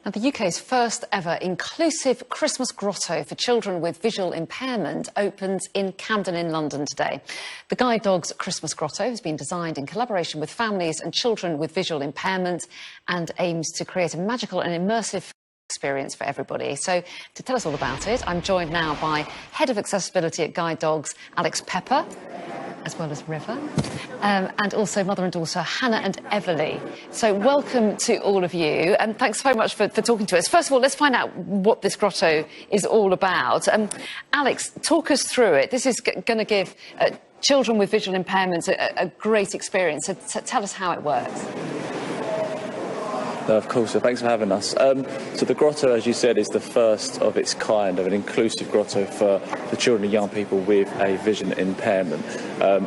Now, the UK's first ever inclusive Christmas grotto for children with visual impairment opens in Camden in London today. The Guide Dogs Christmas Grotto has been designed in collaboration with families and children with visual impairment and aims to create a magical and immersive experience for everybody. So, to tell us all about it, I'm joined now by Head of Accessibility at Guide Dogs, Alex Pepper, as well as River, and also mother and daughter Hannah and Everly. So welcome to all of you, and thanks so much for talking to us. First of all, let's find out what this grotto is all about. Alex, talk us through it. This is going to give children with visual impairments a great experience. So tell us how it works. No, of course, so thanks for having us. So the grotto, as you said, is the first of its kind of an inclusive grotto for children and young people with a vision impairment.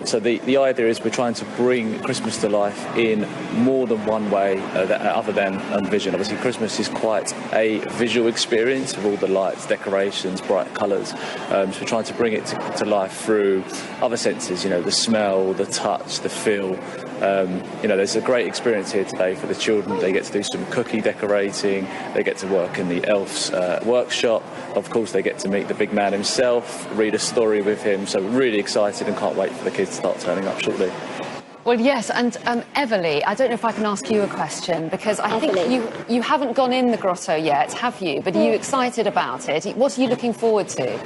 So the idea is we're trying to bring Christmas to life in more than one way other than vision. Obviously, Christmas is quite a visual experience with all the lights, decorations, bright colours. So we're trying to bring it to life through other senses, you know, the smell, the touch, the feel. You know, there's a great experience here today for the children. They get to do some cookie decorating, they get to work in the elf's workshop. Of course, they get to meet the big man himself, read a story with him. So really excited and can't wait for the kids to start turning up shortly. Well, yes, and Everly, I don't know if I can ask you a question, because I think you haven't gone in the grotto yet, have you? But are you excited about it? What are you looking forward to?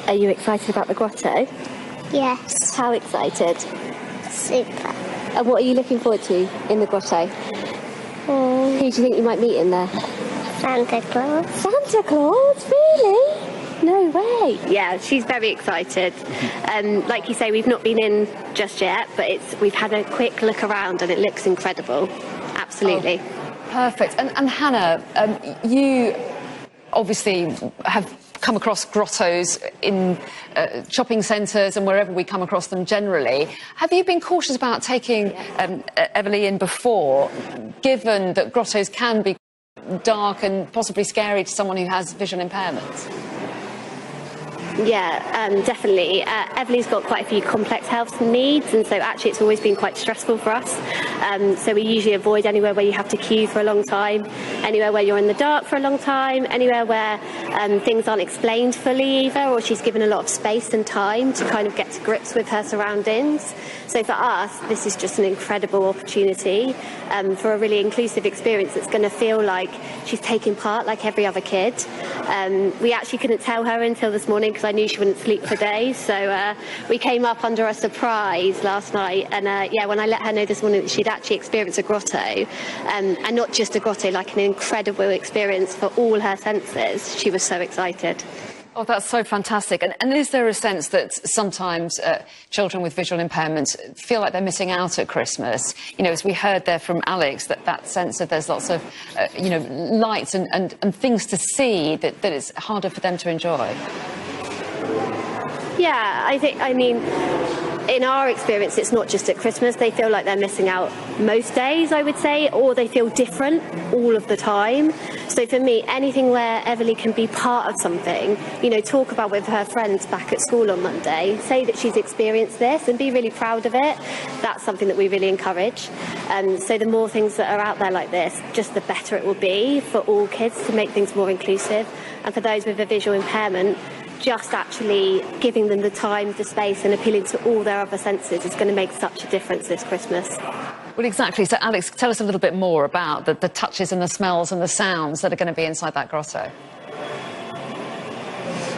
Are you excited about the grotto? Yes. How excited? Super. And what are you looking forward to in the grotto? Who do you think you might meet in there? Santa Claus. Santa Claus? Really? No way. Yeah, she's very excited. Like you say, we've not been in just yet, but we've had a quick look around and it looks incredible. Absolutely. Oh, perfect. And Hannah, you obviously have come across grottos in shopping centres and wherever we come across them generally. Have you been cautious about taking Everly in before, given that grottos can be dark and possibly scary to someone who has visual impairments? Yeah, definitely. Everly's got quite a few complex health needs, and so actually it's always been quite stressful for us. So we usually avoid anywhere where you have to queue for a long time, anywhere where you're in the dark for a long time, anywhere where things aren't explained fully either, or she's given a lot of space and time to kind of get to grips with her surroundings. So for us, this is just an incredible opportunity for a really inclusive experience that's going to feel like she's taking part like every other kid. We actually couldn't tell her until this morning because I knew she wouldn't sleep for days, so we came up under a surprise last night, and yeah, when I let her know this morning that she'd actually experienced a grotto, and not just a grotto, like an incredible experience for all her senses, she was so excited. Oh, that's so fantastic. And is there a sense that sometimes children with visual impairments feel like they're missing out at Christmas? You know, as we heard there from Alex, that sense that there's lots of, you know, lights and things to see that it's harder for them to enjoy? Yeah, I mean, in our experience, it's not just at Christmas. They feel like they're missing out most days, I would say, or they feel different all of the time. So for me, anything where Everly can be part of something, you know, talk about with her friends back at school on Monday, say that she's experienced this and be really proud of it, that's something that we really encourage. So the more things that are out there like this, just the better it will be for all kids to make things more inclusive. And for those with a visual impairment, just actually giving them the time, the space and appealing to all their other senses is going to make such a difference this Christmas. Well, exactly. So, Alex, tell us a little bit more about the touches and the smells and the sounds that are going to be inside that grotto.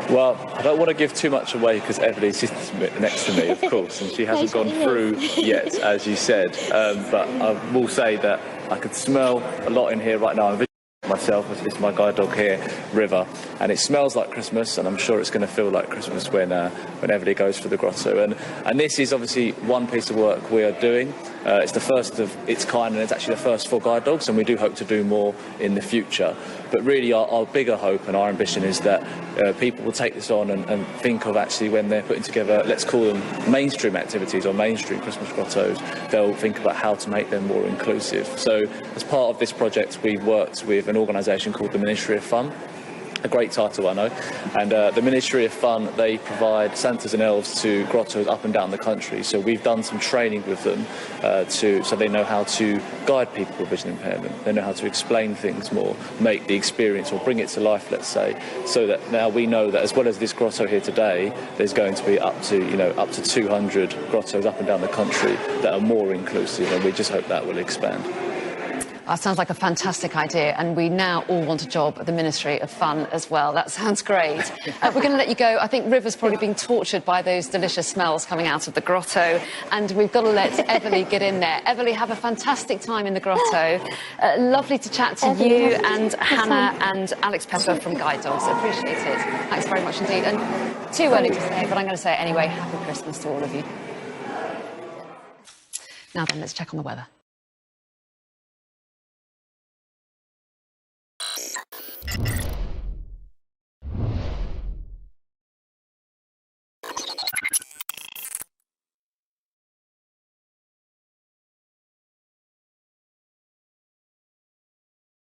Well, I don't want to give too much away because Everly sits next to me, of course, and she hasn't gone through yet, as you said. But I will say that I could smell a lot in here right now. Myself, this is my guide dog here, River, and it smells like Christmas, and I'm sure it's going to feel like Christmas when Everly goes for the grotto. And this is obviously one piece of work we are doing. It's the first of its kind, and it's actually the first for guide dogs, and we do hope to do more in the future. But really our bigger hope and our ambition is that people will take this on and think of actually when they're putting together, let's call them mainstream activities or mainstream Christmas grottos, they'll think about how to make them more inclusive. So as part of this project, we've worked with an organisation called the Ministry of Fun, A great title, I know. And the Ministry of Fun, they provide Santas and elves to grottos up and down the country. So we've done some training with them so they know how to guide people with vision impairment. They know how to explain things more, make the experience or bring it to life, let's say, so that now we know that as well as this grotto here today, there's going to be up to 200 grottos up and down the country that are more inclusive, and we just hope that will expand. That sounds like a fantastic idea, and we now all want a job at the Ministry of Fun as well. That sounds great. We're going to let you go. I think River's probably being tortured by those delicious smells coming out of the grotto, and we've got to let Everly get in there. Everly, have a fantastic time in the grotto. Lovely to chat to you and Hannah and Alex Pepper from Guide Dogs. Appreciate it. Thanks very much indeed. And too early to say, but I'm going to say it anyway. Happy Christmas to all of you. Now then, let's check on the weather.